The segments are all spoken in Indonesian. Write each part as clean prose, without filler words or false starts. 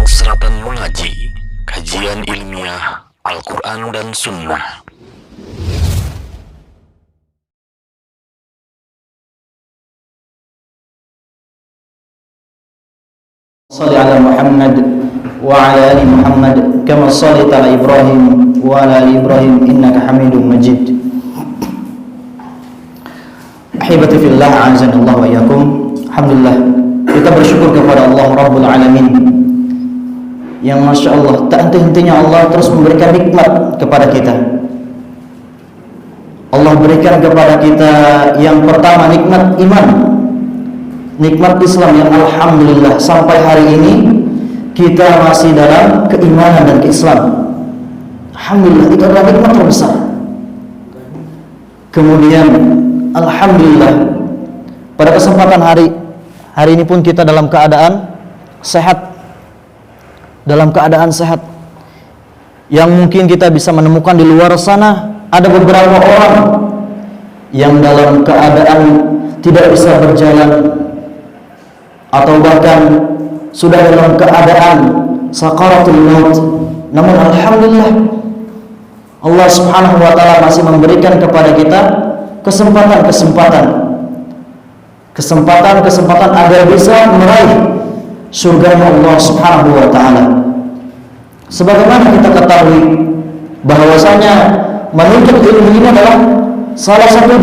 Serapan Mengaji, kajian ilmiah Al-Quran dan Sunnah. Salli ala Muhammad wa ala ali Muhammad kama sallaita ala Ibrahim wa ala ali Ibrahim innaka Hamidum Majid. Ahibati fillah, a'azanallahu wa iyyakum. Alhamdulillah, kita bersyukur kepada Allah Rabbul Alamin yang Masya Allah, tak henti-hentinya Allah terus memberikan nikmat kepada kita. Allah berikan kepada kita yang pertama nikmat iman, nikmat Islam yang Alhamdulillah sampai hari ini kita masih dalam keimanan dan keislaman. Alhamdulillah, itu adalah nikmat terbesar. Kemudian Alhamdulillah pada kesempatan hari ini pun kita dalam keadaan sehat. Dalam keadaan sehat, yang mungkin kita bisa menemukan di luar sana ada beberapa orang yang dalam keadaan tidak bisa berjalan atau bahkan sudah dalam keadaan sakaratul maut. Namun alhamdulillah Allah Subhanahu wa taala masih memberikan kepada kita kesempatan agar bisa meraih surga Allah Subhanahu wa taala. Sebagaimana kita ketahui bahwasanya menuntut ilmu ini adalah salah satu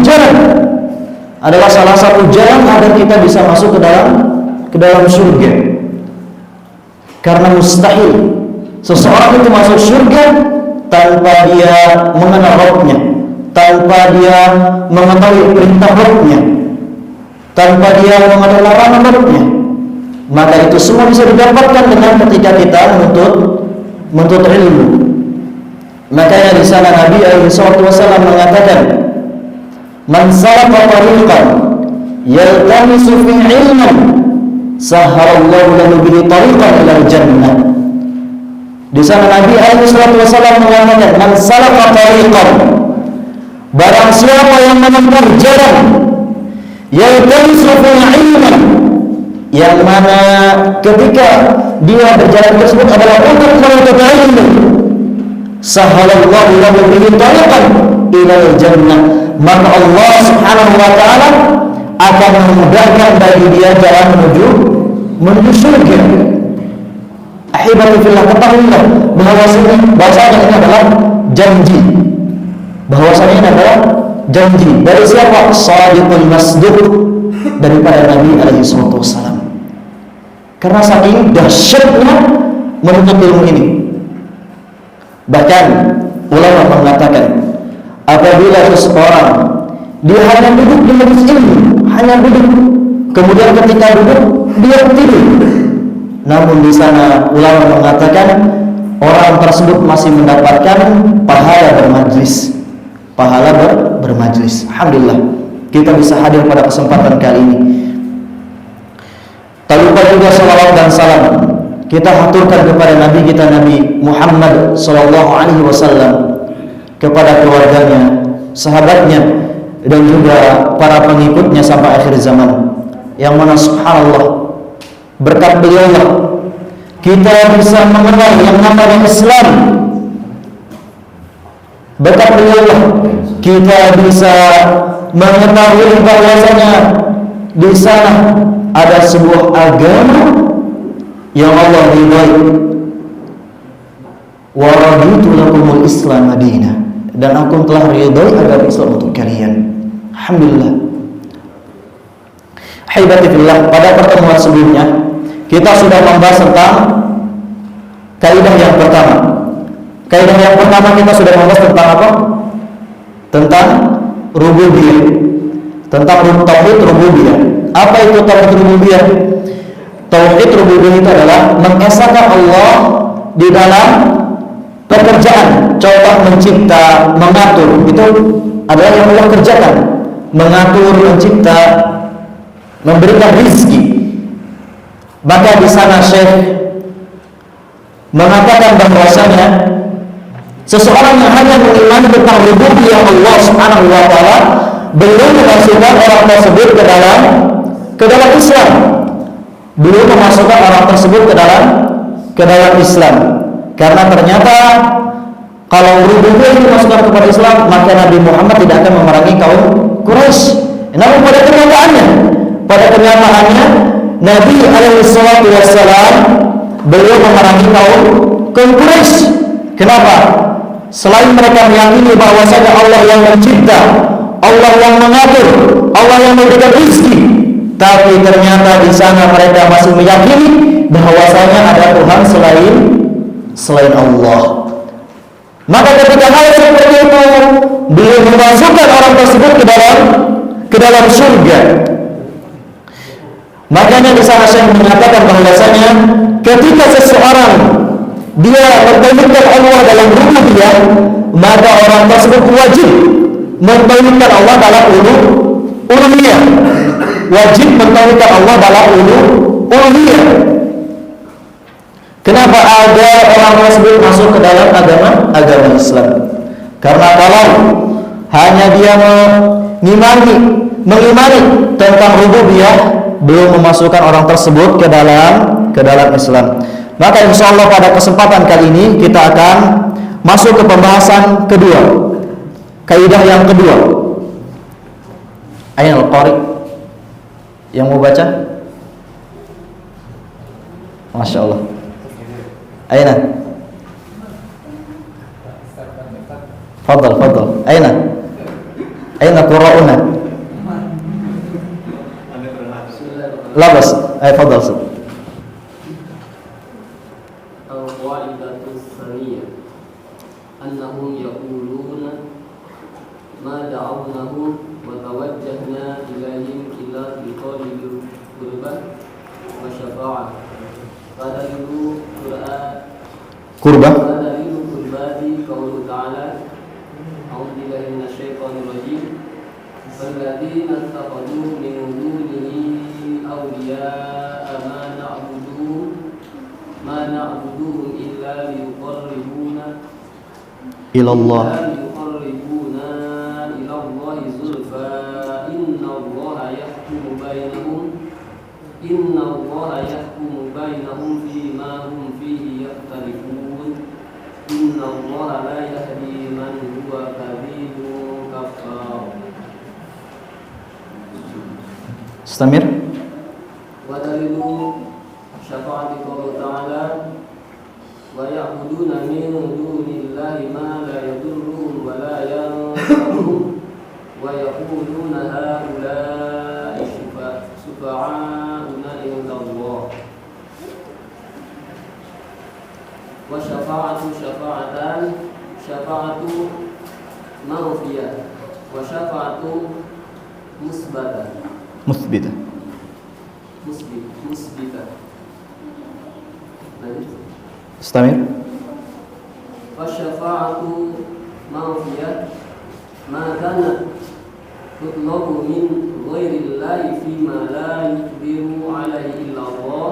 jalan agar kita bisa masuk ke dalam surga. Karena mustahil seseorang itu masuk surga tanpa dia mengenal Rabbnya, tanpa dia mengetahui perintah Rabbnya, tanpa dia mengenal larangan Rabbnya. Maka itu semua bisa didapatkan dengan ketika kita menuntut ilmu. Makanya di sana Nabi SAW mengatakan, "Man salaka tariqan yaltamisu fi ilman, sahhalallahu lahu bihi tariqan ilal jannah." Di sana Nabi SAW mengatakan, "Man salaka tariqan," barang siapa yang menempuh jalan, yaltamisu fi ilman, yang mana ketika dia berjalan tersebut adalah untuk menuntut ilmu, sahhalallahu lahu bihi tariqan ilal jannah, maka Allah Subhanahu wa taala akan memudahkan bagi dia jalan menuju surga. Ahibati fillah, ketahuilah bahwasanya ini adalah janji. Bahwasanya ini adalah janji dari siapa? Shadiqul masduq, daripada Nabi alaihi salatu wasallam. Karena saking dahsyatnya menuntut ilmu ini. Bahkan ulama mengatakan, apabila seseorang dia hanya duduk di majelis ilmu, hanya duduk, kemudian ketika duduk dia tidur, namun di sana ulama mengatakan orang tersebut masih mendapatkan pahala bermajlis. Alhamdulillah kita bisa hadir pada kesempatan kali ini. Tak lupa juga salawat dan salam kita haturkan kepada Nabi kita, Nabi Muhammad SAW, kepada keluarganya, sahabatnya, dan juga para pengikutnya sampai akhir zaman. Yang mana subhanallah, berkat beliau kita bisa mengenal yang namanya Islam. Berkat beliau kita bisa mengetahui bahwasanya di sana ada sebuah agama yang Allah ridhai. Wa raditu lakumul Islam madinah, dan aku telah ridhai agama Islam untuk kalian. Alhamdulillah. Haibati fillah, pada pertemuan sebelumnya kita sudah membahas tentang kaidah yang pertama. Kaidah yang pertama kita sudah membahas tentang apa? Tentang rububiyah, tentang tauhid rububiyah. Apa itu tauhid rububiyah? Tauhid rububiyah itu adalah mengesahkan Allah di dalam pekerjaan. Contoh mencipta, mengatur, itu adalah yang Allah kerjakan. Mengatur, mencipta, memberikan rezeki. Maka di sana Syekh mengatakan bahwasanya seseorang yang hanya mengimani tentang rububiyah Allah Subhanahu wa taala belum memasukkan orang tersebut ke dalam Islam. belum memasukkan orang tersebut ke ke dalam Islam. Karena ternyata kalau rububiyah dimasukkan kepada Islam, maka Nabi Muhammad tidak akan memerangi kaum Quraisy. Namun pada kenyataannya Nabi SAW beliau memerangi kaum Quraisy. Kenapa? Selain mereka meyakini bahwasanya Allah yang mencipta, Allah yang mengatur, Allah yang memberikan rezeki, tapi ternyata di sana mereka masih meyakini bahwasanya ada Tuhan selain Allah. Maka ketika hal seperti itu, beliau memasukkan orang tersebut ke dalam surga. Makanya di sana saya menyatakan bahwasanya ketika seseorang dia mentauhidkan Allah dalam rububiyah, maka orang tersebut wajib mentauhidkan Allah dalam uluhiyah. Wajib mentauhidkan Allah dalam uluhiyah. Kenapa ada orang tersebut masuk ke dalam agama Islam? Karena kalau hanya dia mengimani tentang rububiyah, belum memasukkan orang tersebut ke dalam Islam. Maka insya Allah pada kesempatan kali ini kita akan masuk ke pembahasan kedua, kaidah yang kedua. Ainul Qari yang mau baca? Masya Allah. Aina? Fadal. Aina qura'una? Labas. Fadal. أنهم يقولون ما دعوناهم وتوجهنا إليهم إلا بطالب القربة والشفاعة فدليل القربات قوله تعالى أعوذ بالله من الشيطان الرجيم فالذين اتخذوا من دونه أولياء ما نعبدوهم إلا ليقربونا إلى الله زلفى إن الله يحكم بينهم فيما هم فيه يختلفون إن الله لا يهدي من هو كذب كفار. استمر. ودليل شفاعة قوله تعالى ويعبدون من دون الله ما لا يضرهم ولا ينفعهم ويقولون هؤلاء شفعاؤنا عند الله والشفاعة شفاعتان شفاعة منفية وشفاعة مثبتة. استمر. والشفاعة منفية ما كانت تطلب من غير الله فيما لا يقدر عليه إلا الله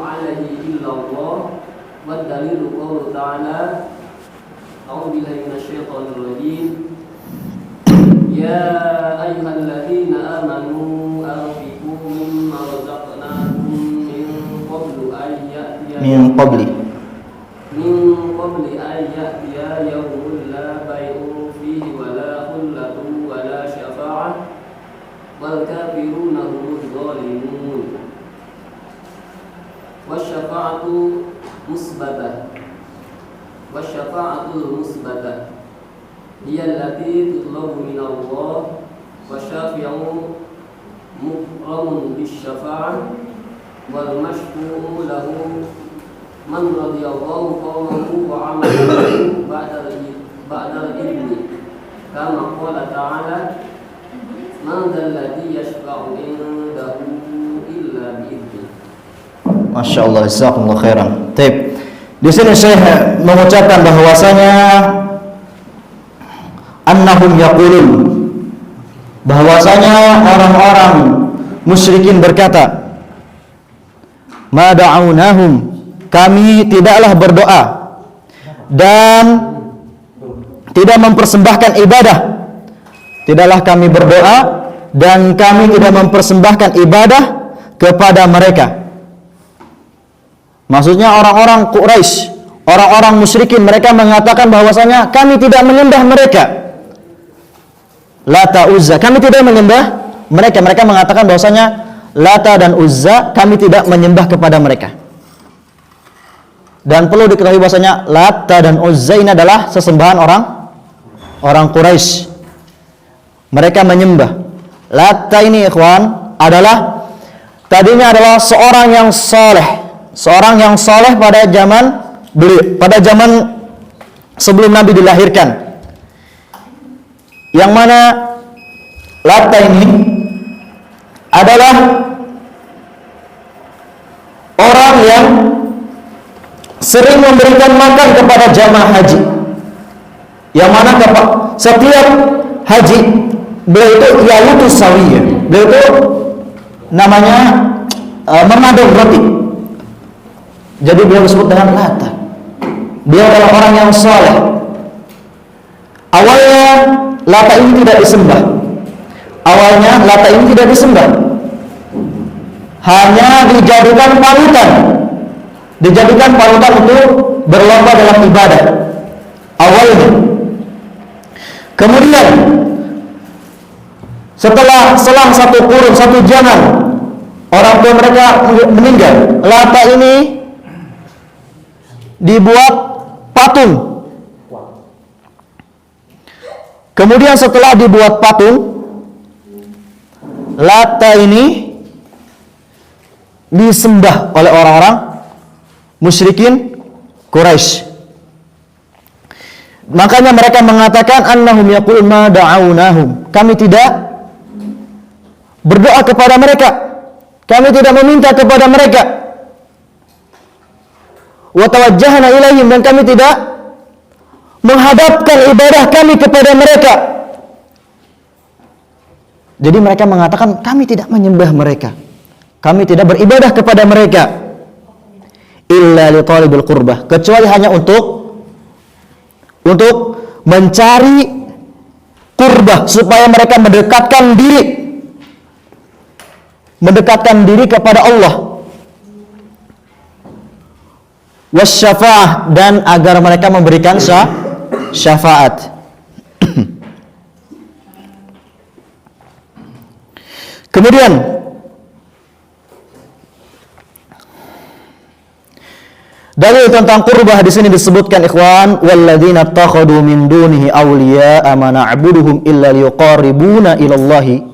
عليه إلا الله والدليل قوله تعالى أعوذ بالله من الشيطان الرجيم يا أيها الذين آمنوا أنفقوا مما رزقناكم من قبل أن يأتي يوم لا بيع فيه ولا خلة ولا شفاعة والكافرون هم الظالمون. والشفاعة المثبتة هي التي تطلب من الله والشافع مكرم بالشفاعة والمشفوع له من رضي الله قوله وعمله بعد الإذن كما قال تعالى من ذا الذي يشفع عنده إلا بإذنه. Masya Allah, jazakumullah khairan. Baik. Di sini saya mengucapkan bahwasanya annahum yaqulun, bahwasanya orang-orang musyrikin berkata, ma da'awnahum, kami tidaklah berdoa dan tidak mempersembahkan ibadah. Tidaklah kami berdoa dan kami tidak mempersembahkan ibadah kepada mereka. Maksudnya orang-orang Quraisy, orang-orang musyrikin, mereka mengatakan bahwasanya kami tidak menyembah mereka. Lata, Uzza, kami tidak menyembah mereka. Mereka mengatakan bahwasanya Lata dan Uzza kami tidak menyembah kepada mereka. Dan perlu diketahui bahwasanya Lata dan Uzza ini adalah sesembahan orang Quraisy. Mereka menyembah Lata ini, ikhwan, tadinya adalah seorang yang saleh pada zaman sebelum Nabi dilahirkan. Yang mana Lata ini adalah orang yang sering memberikan makan kepada jamaah haji. Yang mana setiap haji beliau itu yalutus sawiyah. Beliau itu namanya memadam roti. Jadi beliau disebut dengan Lata. Dia adalah orang yang saleh. Awalnya Lata ini tidak disembah. Hanya dijadikan panutan untuk berlomba dalam ibadah. Awalnya. Kemudian setelah selang satu zaman, orang tua mereka meninggal. Lata ini dibuat patung. Kemudian setelah dibuat patung, Lata ini disembah oleh orang-orang musyrikin Quraisy. Makanya mereka mengatakan annahum yaqulun ma da'awnahum. Kami tidak berdoa kepada mereka. Kami tidak meminta kepada mereka. Wa tawajjahna ilaihim, dan kami tidak menghadapkan ibadah kami kepada mereka. Jadi mereka mengatakan kami tidak menyembah mereka. Kami tidak beribadah kepada mereka. Illa li talibil qurbah, kecuali hanya untuk mencari qurbah, supaya mereka mendekatkan diri kepada Allah. Wasyafa'ah, dan agar mereka memberikan syafaat. Kemudian dalil tentang qurbah di sini disebutkan, ikhwan, walladzina takhadu min dunihi awliya'a ma na'buduhum illa liqarribuna ila Allahi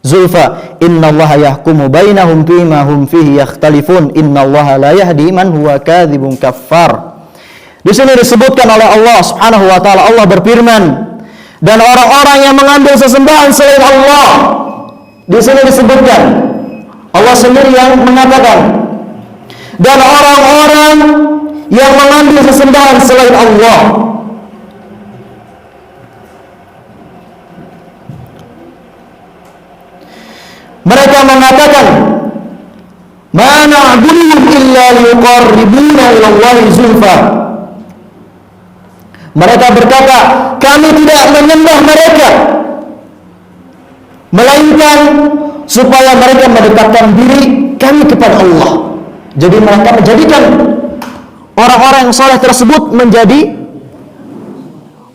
zulfa innallaha yahkumu bainahum fima hum fihi yakhtalifun innallaha la yahdi man huwa kadzibun kaffar. Di sini disebutkan oleh Allah Subhanahu wa taala, Allah berfirman, dan orang-orang yang mengambil sesembahan selain Allah. Di sini disebutkan Allah sendiri yang mengatakan, dan orang-orang yang mengambil sesembahan selain Allah. Mereka mengatakan, ma na'buduhum illa liqarribuna ila Allahi zulfa. Mereka berkata, kami tidak menyembah mereka, melainkan supaya mereka mendekatkan diri kami kepada Allah. Jadi mereka menjadikan orang-orang yang saleh tersebut menjadi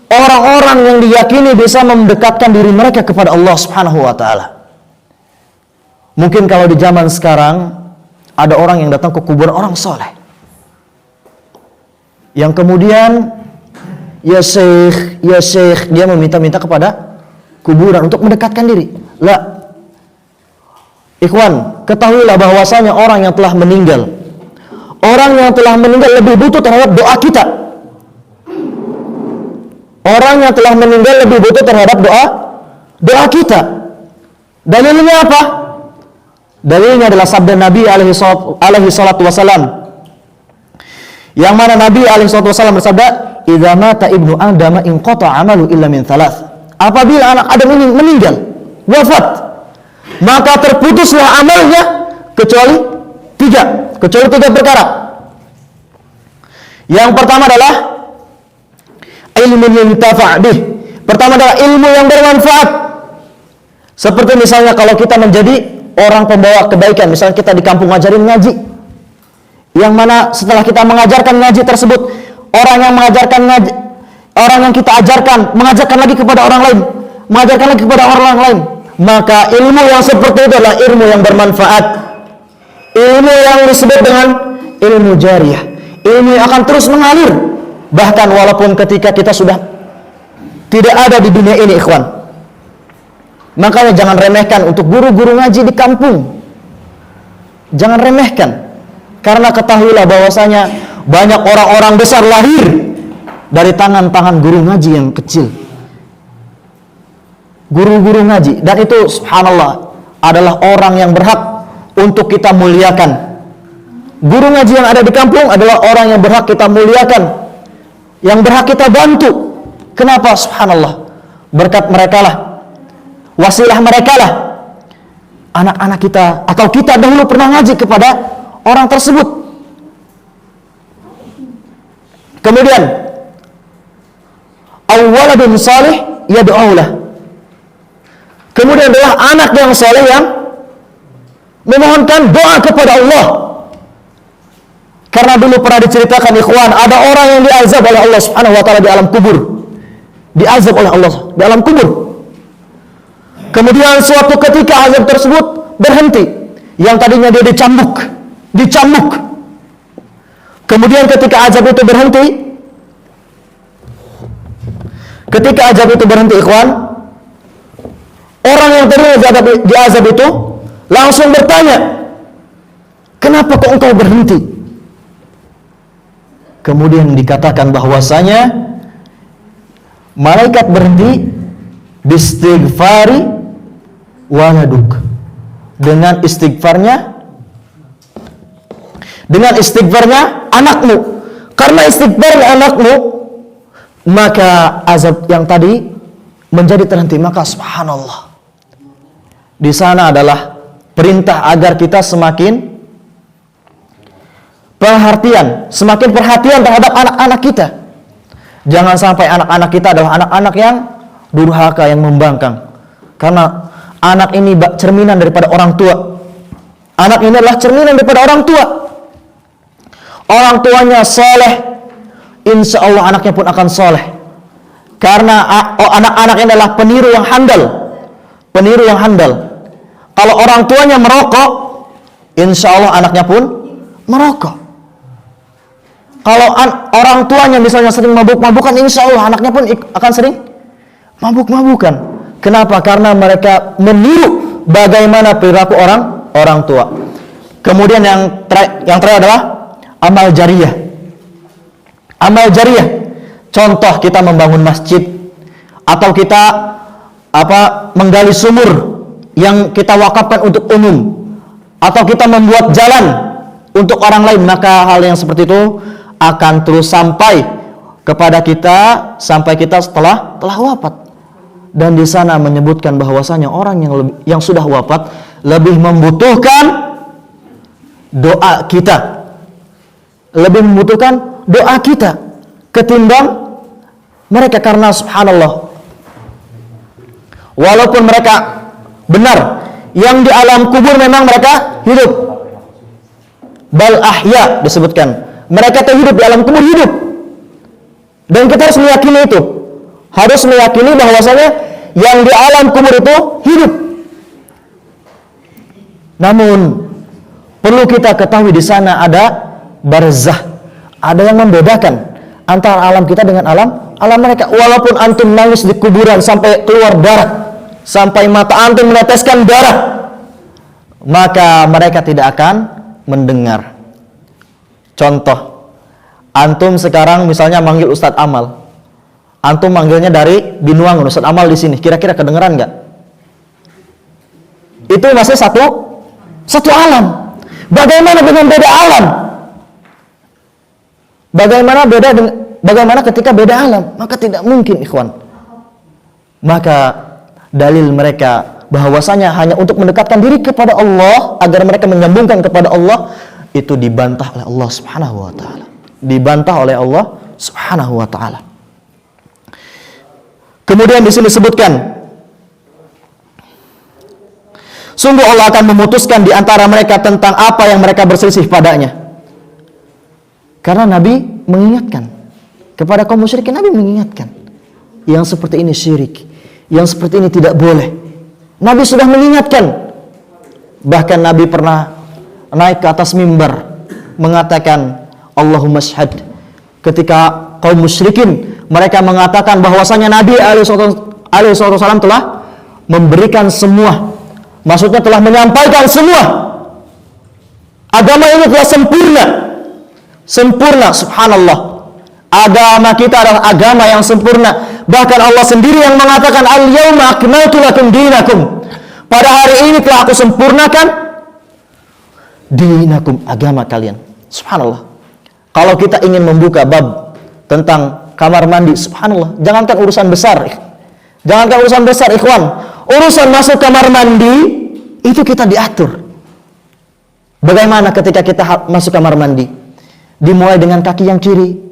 orang-orang yang diyakini bisa mendekatkan diri mereka kepada Allah Subhanahu wa taala. Mungkin kalau di zaman sekarang ada orang yang datang ke kuburan orang saleh, yang kemudian ya syekh dia meminta-minta kepada kuburan untuk mendekatkan diri. La, ikhwan, ketahuilah bahwasanya orang yang telah meninggal lebih butuh terhadap doa kita. Orang yang telah meninggal lebih butuh terhadap doa kita. Dalilnya apa? Dalilnya adalah sabda Nabi alaihi salatu wasalam, yang mana Nabi alaihi salatu wasalam bersabda, idza mata ibnu adama inqata amalu illa min thalath. Apabila anak Adam ini meninggal, wafat, maka terputuslah amalnya kecuali tiga perkara. Yang pertama adalah ilmu yang yuntafa' bih. Pertama adalah ilmu yang bermanfaat. Seperti misalnya kalau kita menjadi orang pembawa kebaikan, misalnya kita di kampung ngajarin ngaji, Yang mana setelah kita mengajarkan ngaji tersebut, orang yang mengajarkan ngaji, orang yang kita ajarkan mengajarkan lagi kepada orang lain, mengajarkan lagi kepada orang lain, maka ilmu yang seperti itu adalah ilmu yang bermanfaat, ilmu yang disebut dengan ilmu jariyah, ilmu yang akan terus mengalir bahkan walaupun ketika kita sudah tidak ada di dunia ini, ikhwan. Makanya jangan remehkan untuk guru-guru ngaji di kampung, jangan remehkan. Karena ketahuilah bahwasanya banyak orang-orang besar lahir dari tangan-tangan guru ngaji yang kecil. Guru-guru ngaji, dan itu subhanallah adalah orang yang berhak untuk kita muliakan. Guru ngaji yang ada di kampung adalah orang yang berhak kita muliakan, yang berhak kita bantu. Kenapa? Subhanallah, berkat mereka lah, wasilah mereka lah anak-anak kita atau kita dahulu pernah ngaji kepada orang tersebut. Kemudian awwaladun salih yad'ulah. Kemudian adalah anak yang saleh yang memohonkan doa kepada Allah. Karena dulu pernah diceritakan ikhwan, ada orang yang diazab oleh Allah Subhanahu wa taala di alam kubur. Diazab oleh Allah di alam kubur. Kemudian suatu ketika azab tersebut berhenti. Yang tadinya dia dicambuk. Kemudian ketika azab itu berhenti, ikhwan, orang yang tadinya diazab itu langsung bertanya, kenapa kok engkau berhenti? Kemudian dikatakan bahwasanya malaikat berhenti bistighfari waladuk, dengan istighfarnya anakmu. Karena istighfarnya anakmu, maka azab yang tadi menjadi terhenti. Maka subhanallah, di sana adalah perintah agar kita semakin perhatian terhadap anak-anak kita. Jangan sampai anak-anak kita adalah anak-anak yang durhaka, yang membangkang. Karena anak ini cerminan daripada orang tua. Anak ini adalah cerminan daripada orang tua. Orang tuanya soleh, insya Allah anaknya pun akan soleh. Karena anak-anak ini adalah peniru yang handal. Kalau orang tuanya merokok, insya Allah anaknya pun merokok. Kalau orang tuanya misalnya sering mabuk-mabukan, insya Allah anaknya pun akan sering mabuk-mabukan. Kenapa? Karena mereka meniru bagaimana perilaku orang tua. Kemudian yang terakhir adalah amal jariyah. Contoh kita membangun masjid, atau kita menggali sumur yang kita wakafkan untuk umum, atau kita membuat jalan untuk orang lain, maka hal yang seperti itu akan terus sampai kepada kita sampai kita setelah wafat. Dan di sana menyebutkan bahwasanya orang yang sudah wafat lebih membutuhkan doa kita, ketimbang mereka. Karena subhanallah, walaupun mereka benar yang di alam kubur memang mereka hidup, bal ahya disebutkan, mereka hidup di alam kubur, hidup. Dan kita harus meyakini itu, bahwasanya yang di alam kubur itu hidup. Namun perlu kita ketahui di sana ada barzah, ada yang membedakan antara alam kita dengan alam mereka. Walaupun antum nangis di kuburan sampai keluar darah, sampai mata antum meneteskan darah, maka mereka tidak akan mendengar. Contoh, antum sekarang misalnya manggil Ustadz Amal, antum manggilnya dari Binuangun, Ustadz Amal di sini, kira-kira kedengeran nggak? Itu masih satu alam. Bagaimana dengan beda alam? Bagaimana ketika beda alam? Maka tidak mungkin, ikhwan. Maka dalil mereka bahwasanya hanya untuk mendekatkan diri kepada Allah, agar mereka menyambungkan kepada Allah, itu dibantah oleh Allah Subhanahu wa taala. Kemudian di sini disebutkan, sungguh Allah akan memutuskan di antara mereka tentang apa yang mereka berselisih padanya. Karena Nabi mengingatkan kepada kaum musyrikin, Nabi mengingatkan yang seperti ini syirik, yang seperti ini tidak boleh. Nabi sudah mengingatkan. Bahkan Nabi pernah naik ke atas mimbar mengatakan Allahumma syhad. Ketika kaum musyrikin mereka mengatakan bahwasanya Nabi SAW telah memberikan semua, maksudnya telah menyampaikan semua, agama ini telah sempurna, subhanallah. Agama kita adalah agama yang sempurna. Bahkan Allah sendiri yang mengatakan al-yauma akmaltu lakum dinakum. Pada hari ini telah aku sempurnakan dinakum, agama kalian. Subhanallah. Kalau kita ingin membuka bab tentang kamar mandi, subhanallah, jangankan urusan besar. Jangankan urusan besar, ikhwan. Urusan masuk kamar mandi itu kita diatur. Bagaimana ketika kita masuk kamar mandi? Dimulai dengan kaki yang kiri.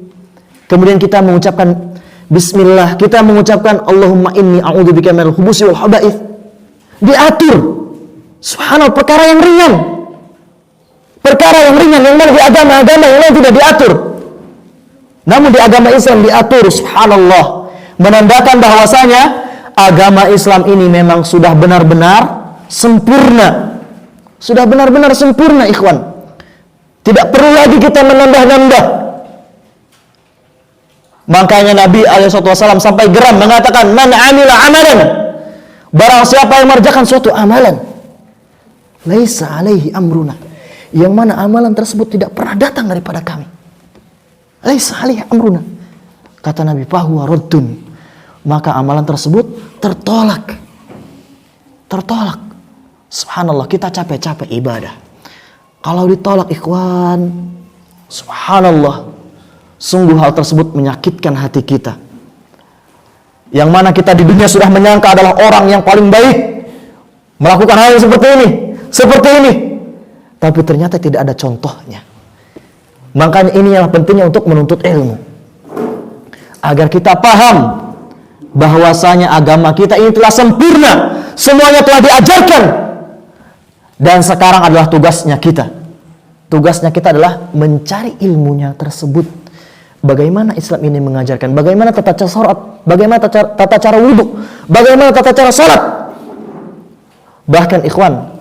Kemudian kita mengucapkan bismillah, kita mengucapkan Allahumma inni a'udzubika minal khubuthi wal khaba'ith. Diatur. Subhanallah, perkara yang ringan. Perkara yang ringan yang mana di agama-agama yang lain tidak diatur. Namun di agama Islam diatur, subhanallah. Menandakan bahwasanya agama Islam ini memang sudah benar-benar sempurna. Sudah benar-benar sempurna, ikhwan. Tidak perlu lagi kita menambah-nambah. Makanya Nabi SAW sampai geram mengatakan, man amila amalan, barang siapa yang mengerjakan suatu amalan, laisa alaihi amruna, yang mana amalan tersebut tidak pernah datang daripada kami. Laisa alaihi amruna, kata Nabi, fahuwa raddun, maka amalan tersebut tertolak. Subhanallah, kita capek-capek ibadah, kalau ditolak, ikhwan, subhanallah, sungguh hal tersebut menyakitkan hati kita. Yang mana kita di dunia sudah menyangka adalah orang yang paling baik, melakukan hal yang seperti ini. Tapi ternyata tidak ada contohnya. Makanya ini yang pentingnya untuk menuntut ilmu. Agar kita paham bahwasanya agama kita ini telah sempurna. Semuanya telah diajarkan. Dan sekarang adalah tugasnya kita. Tugasnya kita adalah mencari ilmunya tersebut. Bagaimana Islam ini mengajarkan, bagaimana tata cara salat, bagaimana tata cara wudhu, bagaimana tata cara salat. Bahkan ikhwan,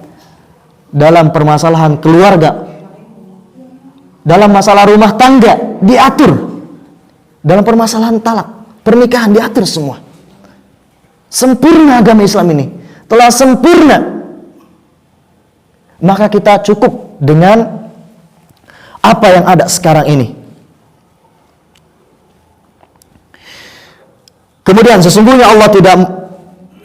dalam permasalahan keluarga, dalam masalah rumah tangga diatur. Dalam permasalahan talak, pernikahan diatur semua. Sempurna agama Islam ini, telah sempurna. Maka kita cukup dengan apa yang ada sekarang ini. Kemudian sesungguhnya Allah tidak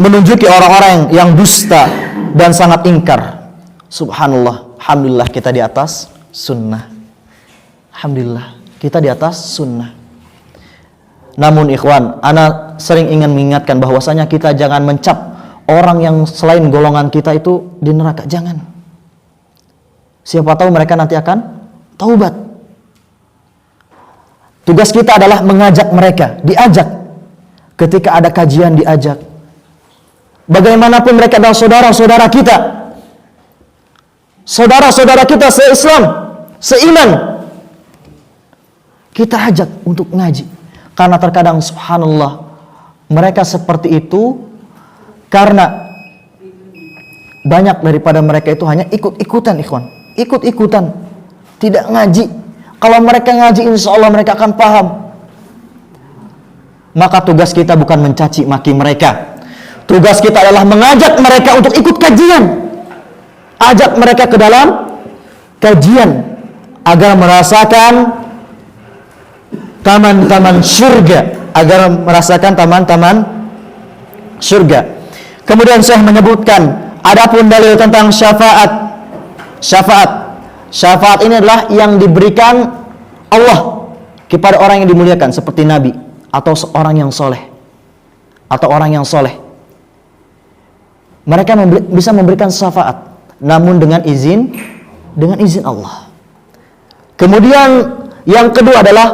menunjuki orang-orang yang dusta dan sangat ingkar. Subhanallah, alhamdulillah kita di atas sunnah. Alhamdulillah kita di atas sunnah. Namun ikhwan, ana sering ingin mengingatkan bahwasanya kita jangan mencap orang yang selain golongan kita itu di neraka. Jangan. Siapa tahu mereka nanti akan taubat. Tugas kita adalah mengajak mereka, diajak. Ketika ada kajian diajak. Bagaimanapun mereka adalah saudara-saudara kita. Saudara-saudara kita se-Islam, seiman. Kita ajak untuk ngaji. Karena terkadang subhanallah, mereka seperti itu karena banyak daripada mereka itu hanya ikut-ikutan, ikhwan. Ikut-ikutan, tidak ngaji. Kalau mereka ngaji, insya Allah mereka akan paham. Maka tugas kita bukan mencaci maki mereka. Tugas kita adalah mengajak mereka untuk ikut kajian. Ajak mereka ke dalam kajian agar merasakan taman-taman surga, agar merasakan taman-taman surga. Kemudian Syekh menyebutkan adapun dalil tentang syafaat. Syafaat ini adalah yang diberikan Allah kepada orang yang dimuliakan seperti Nabi atau seorang yang soleh atau orang yang soleh. Mereka bisa memberikan syafaat, namun dengan izin Allah. Kemudian yang kedua adalah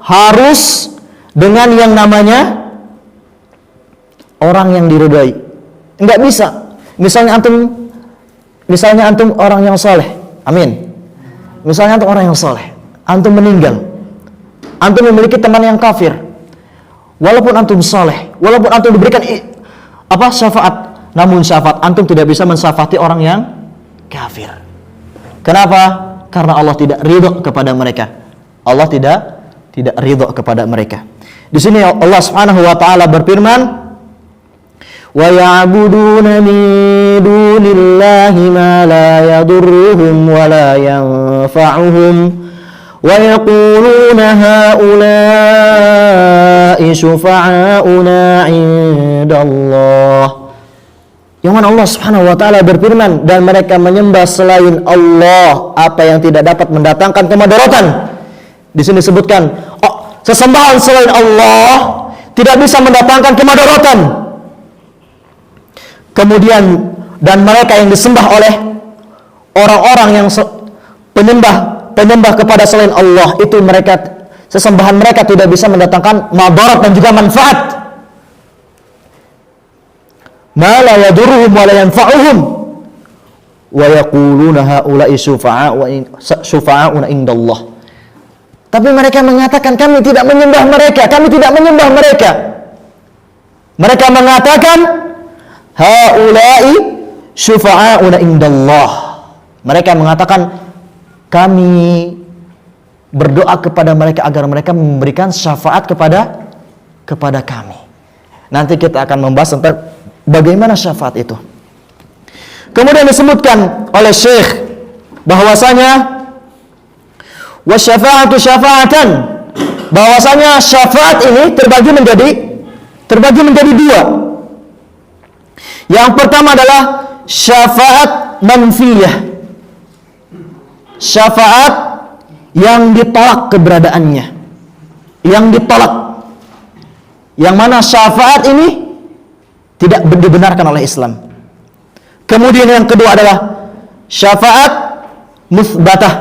harus dengan yang namanya orang yang diridhai. Enggak bisa. Misalnya antum orang yang soleh, amin. Misalnya antum orang yang soleh, antum meninggal, antum memiliki teman yang kafir, walaupun antum saleh, walaupun antum diberikan syafaat, namun syafaat antum tidak bisa mensyafaati orang yang kafir. Kenapa? Karena Allah tidak ridho kepada mereka. Allah tidak ridho kepada mereka. Di sini Allah Subhanahu wa taala berfirman, "Wa ya'buduna min dunillahi ma la yadurruhum wa la yanfa'uhum wa yaquluna haula'i syufa'auna 'indallah." Yang mana Allah Subhanahu wa taala berfirman, dan mereka menyembah selain Allah apa yang tidak dapat mendatangkan kemudaratan. Di sini disebutkan, sesembahan selain Allah tidak bisa mendatangkan kemudaratan. Kemudian, dan mereka yang disembah oleh orang-orang yang penyembah kepada selain Allah, itu sesembahan mereka tidak bisa mendatangkan madarat dan juga manfaat. Ma la yadurruhum wa la yanfa'uhum wa yaquluna haula'i syufa'auna indallah. Tapi mereka mengatakan kami tidak menyembah mereka, kami tidak menyembah mereka. Mereka mengatakan haula'i syufa'auna indallah. Mereka mengatakan kami berdoa kepada mereka agar mereka memberikan syafaat kepada kami. Nanti kita akan membahas tentang bagaimana syafaat itu. Kemudian disebutkan oleh Syekh bahwasanya wasyafa'atu syafa'atan, bahwasanya syafaat ini terbagi menjadi dua. Yang pertama adalah syafaat manfiyah, syafaat yang ditolak keberadaannya, yang ditolak, yang mana syafaat ini tidak dibenarkan oleh Islam. Kemudian yang kedua adalah syafaat mutsbatah,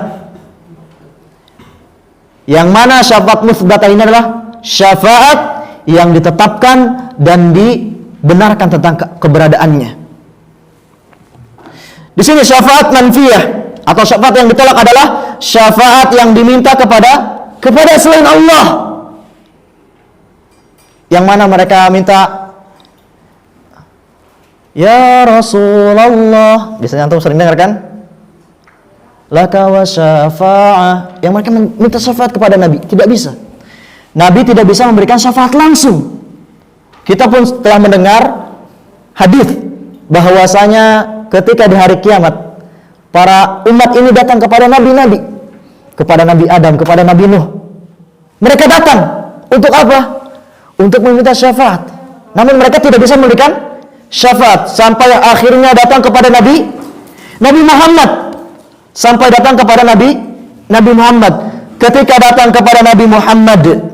yang mana syafaat mutsbatah ini adalah syafaat yang ditetapkan dan dibenarkan tentang keberadaannya. Di sini syafaat manfiyah atau syafaat yang ditolak adalah syafaat yang diminta kepada selain Allah, yang mana mereka minta, ya Rasulullah, biasanya antum sering dengar kan? Laka wa syafa'ah. Yang mereka minta syafaat kepada Nabi, tidak bisa. Nabi tidak bisa memberikan syafaat langsung. Kita pun telah mendengar hadis bahwasanya ketika di hari kiamat para umat ini datang kepada nabi-nabi, kepada Nabi Adam, kepada Nabi Nuh. Mereka datang untuk apa? Untuk meminta syafaat. Namun mereka tidak bisa memberikan syafaat sampai akhirnya datang kepada Nabi Muhammad, sampai datang kepada Nabi Muhammad. Ketika datang kepada Nabi Muhammad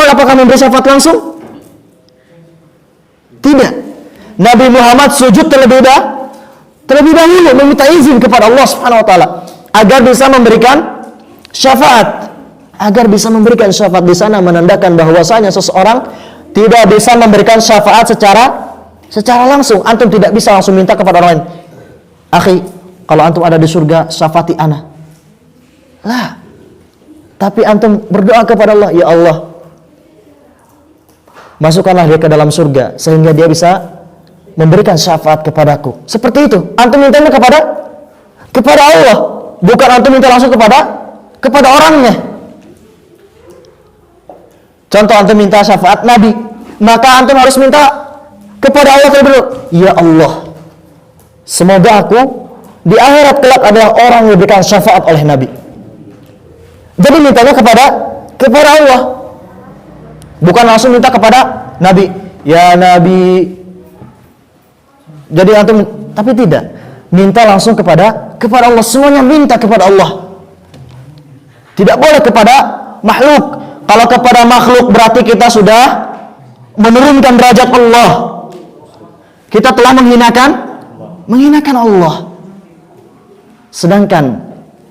apakah memberi syafaat langsung? Tidak. Nabi Muhammad sujud terlebih dahulu meminta izin kepada Allah Subhanahu wa taala agar bisa memberikan syafaat, di sana menandakan bahwasanya seseorang tidak bisa memberikan syafaat secara langsung. Antum tidak bisa langsung minta kepada orang lain, akhi, kalau antum ada di surga syafaati ana. Lah. Tapi antum berdoa kepada Allah, ya Allah, masukkanlah dia ke dalam surga sehingga dia bisa memberikan syafaat kepadaku. Seperti itu. Antum mintanya kepada Allah, bukan antum minta langsung kepada orangnya. Contoh, antum minta syafaat Nabi, maka antum harus minta kepada Allah terlebih dahulu. Ya Allah, semoga aku di akhirat kelak adalah orang yang diberikan syafaat oleh Nabi. Jadi mintanya kepada Allah, bukan langsung minta kepada Nabi. Ya Nabi. Jadi antum, tapi tidak minta langsung kepada Allah. Semuanya minta kepada Allah. Tidak boleh kepada makhluk. Kalau kepada makhluk berarti kita sudah menurunkan derajat Allah. Kita telah menghinakan Allah. Sedangkan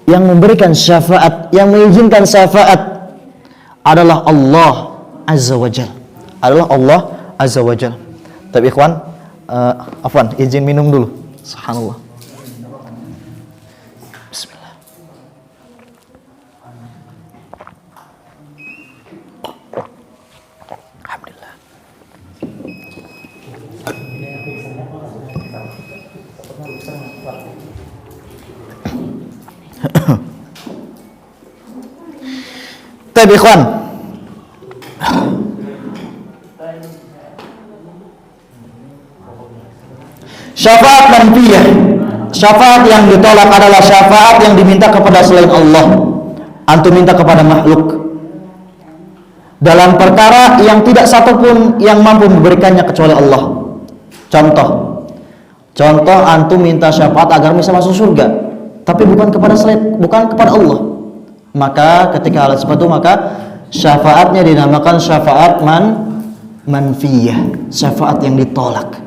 yang memberikan syafaat, yang mengizinkan syafaat adalah Allah Azza wa Jalla. Tapi ikhwan, afwan, izin minum dulu. Subhanallah. Bismillah. Tapi ikhwan, syafaat manfiyah, syafaat yang ditolak adalah syafaat yang diminta kepada selain Allah. Antum minta kepada makhluk dalam perkara yang tidak satupun yang mampu memberikannya kecuali Allah. Contoh antum minta syafaat agar bisa masuk surga, tapi bukan kepada Allah. Maka ketika hal seperti itu, maka syafaatnya dinamakan syafaat manfiyah, syafaat yang ditolak.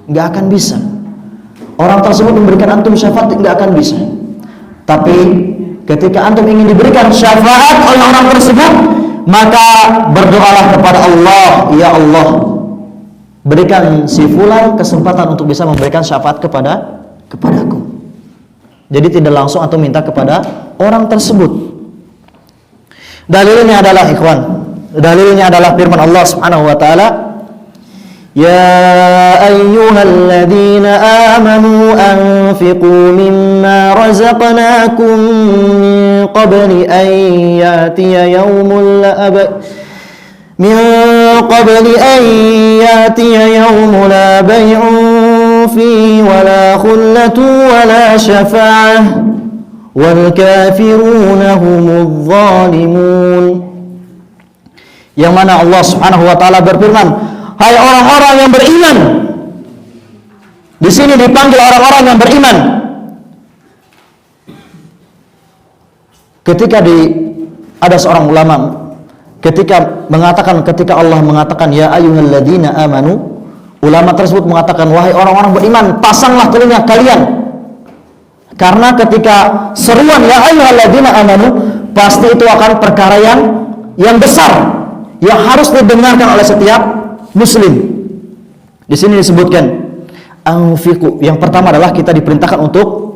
Nggak akan bisa. Orang tersebut memberikan antum syafaat, nggak akan bisa. Tapi ketika antum ingin diberikan syafaat oleh orang tersebut, maka berdoalah kepada Allah, ya Allah, berikan si fulan kesempatan untuk bisa memberikan syafaat kepadaku. Jadi tidak langsung antum minta kepada orang tersebut. Dalilnya adalah ikhwan, dalilnya adalah firman Allah Subhanahu wa taala, ya ayyuhalladzina amanu anfiqu mimma razaqnakum min qabli an ya'tiya yawmun la bay'un fihi wala khullatu wala syafa'ah wal kafiruna humudz zalimun. Yang mana Allah Subhanahu wa taala berfirman, hai orang-orang yang beriman. Di sini dipanggil orang-orang yang beriman. Ketika ada seorang ulama ketika Allah mengatakan ya ayyuhalladzina amanu, ulama tersebut mengatakan wahai orang-orang beriman, pasanglah telinga kalian. Karena ketika seruan ya ayyuhalladzina amanu, pasti itu akan perkara yang besar yang harus didengarkan oleh setiap muslim. Di sini disebutkan anfiqu. Yang pertama adalah kita diperintahkan untuk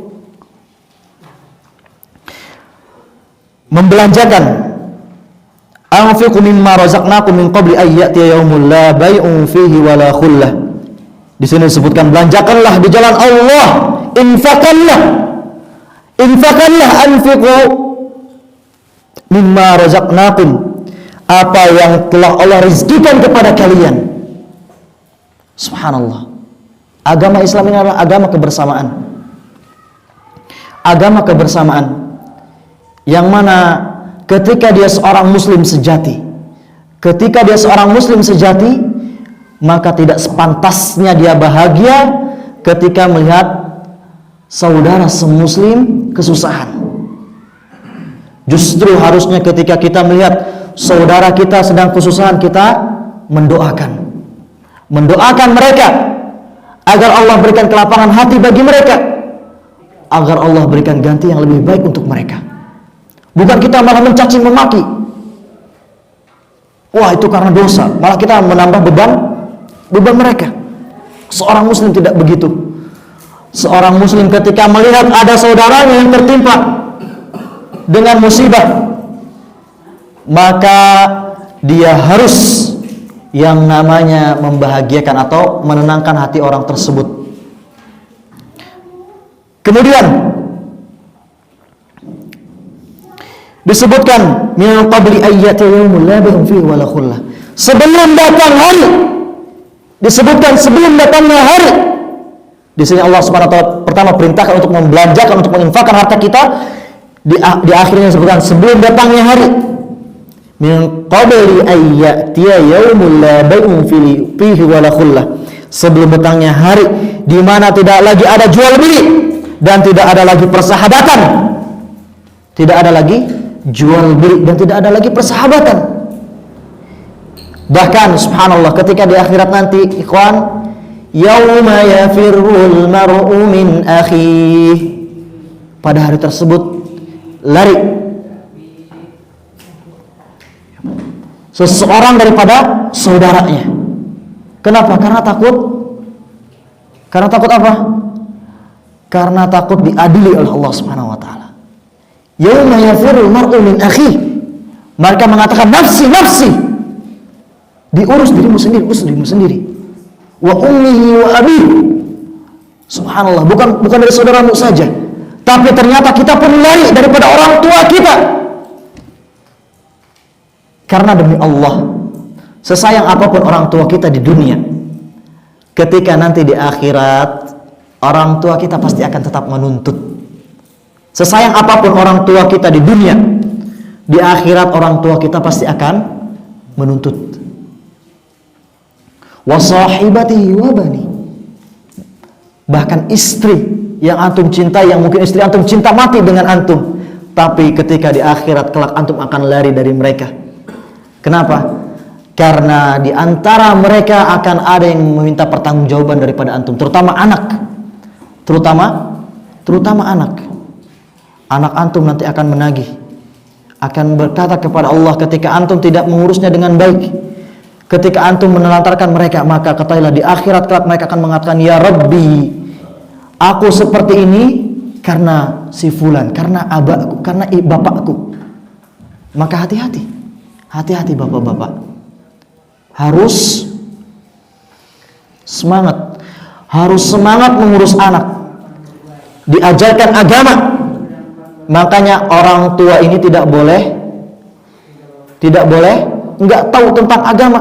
membelanjakan. Anfiqu mimma razaqnakum min qabli an ya'tiya yawmun la bay'un fihi wala khullah. Di sini disebutkan belanjakanlah di jalan Allah, infaqanlah anfiqu mimma razaqnakum, apa yang telah Allah rizkikan kepada kalian. Subhanallah. Agama Islam ini adalah agama kebersamaan. Agama kebersamaan yang mana ketika dia seorang muslim sejati, maka tidak sepantasnya dia bahagia ketika melihat saudara semuslim kesusahan. Justru harusnya ketika kita melihat saudara kita sedang kesusahan, kita mendoakan mereka agar Allah berikan kelapangan hati bagi mereka, agar Allah berikan ganti yang lebih baik untuk mereka. Bukan kita malah mencaci memaki. Wah, itu karena dosa, malah kita menambah beban mereka. Seorang muslim tidak begitu. Seorang muslim ketika melihat ada saudaranya yang tertimpa dengan musibah, maka dia harus yang namanya membahagiakan atau menenangkan hati orang tersebut. Kemudian disebutkan min qabli ayyati yaumul la bay'un fihi wala khullah. Sebelum datang hari, disebutkan sebelum datangnya hari. Di sini Allah Subhanahu wa taala pertama perintahkan untuk membelanjakan, untuk menginfakkan harta kita. Di akhirnya disebutkan sebelum datangnya hari. Min qabli ayyati yaumul la bay'un fihi wala khullah. Sebelum datangnya hari di mana tidak lagi ada jual beli dan tidak ada lagi persahabatan. Tidak ada lagi jual beli dan tidak ada lagi persahabatan. Bahkan subhanallah ketika di akhirat nanti ikhwan, yauma yafirrul mar'u min akhihi, pada hari tersebut lari seseorang daripada saudaranya. Kenapa? Karena takut. Karena takut apa? Karena takut diadili oleh Allah Subhanahu wa taala. Yauma yafirrul mar'u min akhihi, mereka mengatakan nafsi nafsi. Diurus dirimu sendiri, urus dirimu sendiri. Wa ummihi wa abihi. Subhanallah, bukan dari saudaramu saja, Tapi ternyata kita pun lari daripada orang tua kita. Karena demi Allah, sesayang apapun orang tua kita di dunia, ketika nanti di akhirat, orang tua kita pasti akan tetap menuntut. Sesayang apapun orang tua kita di dunia, di akhirat orang tua kita pasti akan menuntut. Wa sahibatihi wa bani. Bahkan istri yang antum cintai, yang mungkin istri antum cinta mati dengan antum, tapi ketika di akhirat kelak antum akan lari dari mereka. Kenapa? Karena di antara mereka akan ada yang meminta pertanggungjawaban daripada antum, terutama anak. Terutama anak. Anak antum nanti akan menagih, akan berkata kepada Allah ketika antum tidak mengurusnya dengan baik, ketika antum menelantarkan mereka, maka ketahuilah di akhirat kelak mereka akan mengatakan, ya Rabbi, aku seperti ini karena si fulan, karena abakku, karena bapakku. Maka hati-hati bapak-bapak, harus semangat mengurus anak, diajarkan agama. Makanya orang tua ini tidak boleh nggak tahu tentang agama.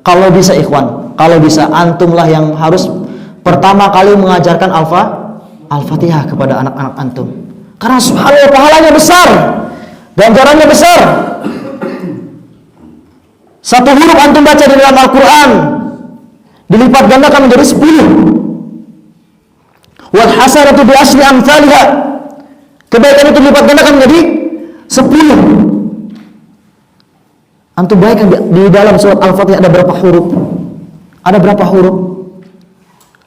Kalau bisa ikhwan, kalau bisa antumlah yang harus pertama kali mengajarkan Al-Fatihah kepada anak-anak antum. Karena subhanallah pahalanya besar, ganjarannya besar. Satu huruf antum baca di dalam Al-Quran dilipat gandakan menjadi 10. Wal hasanatu bi asli amsalha. Kebaikan itu dilipat gandakan menjadi 10. Antum bayangkan di dalam surat Al-Fatihah ada berapa huruf?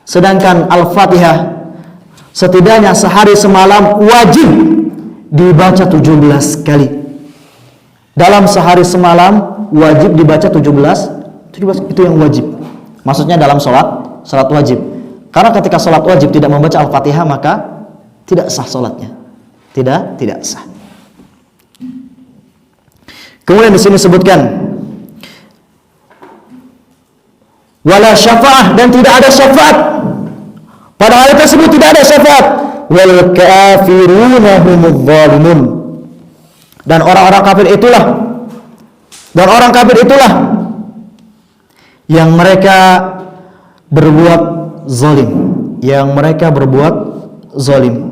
Sedangkan Al-Fatihah setidaknya sehari semalam wajib dibaca 17 kali. Dalam sehari semalam wajib dibaca 17 itu yang wajib. Maksudnya dalam salat wajib. Karena ketika salat wajib tidak membaca Al-Fatihah maka tidak sah salatnya. Tidak sah. Kemudian di sini disebutkan wala syafaah, dan tidak ada syafaat. Pada hal tersebut tidak ada syafaat. Wal kafiruna humudz zalimun. Dan orang kafir itulah yang mereka berbuat zalim.